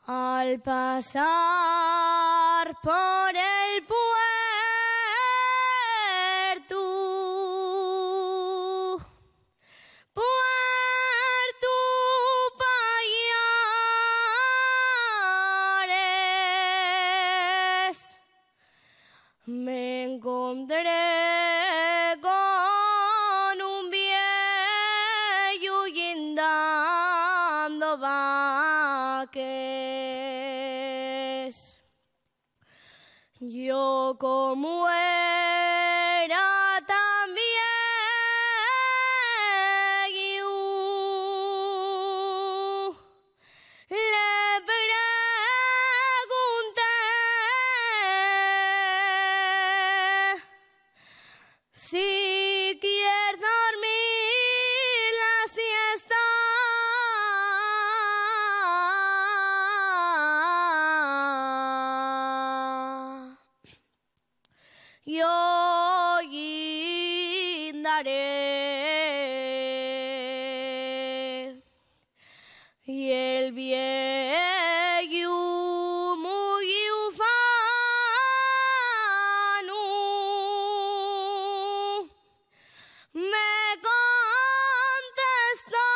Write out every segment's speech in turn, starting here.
Al pasar por el puerto Payares, me encontré con un viejo guindando vaques. Yo como era tan viejo, le pregunté si quiere dormir la siesta. Yo guindaré, y el viejo muy ufano me contestó: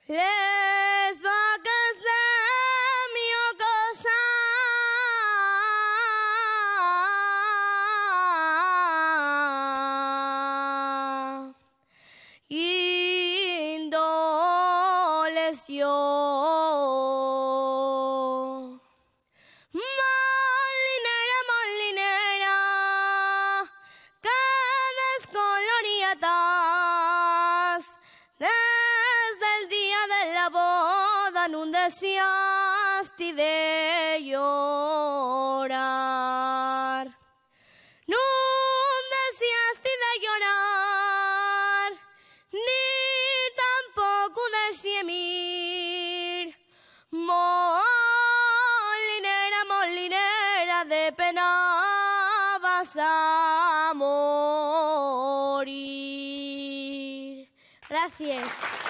les vacas de mi casa guindoles yo. Molinera, molinera, que descoloriatas desde el día de la boda no deseaste de llorar. No deseaste de llorar, ni tampoco de gemir. Molinera, molinera, de pena vas a morir. Gracias.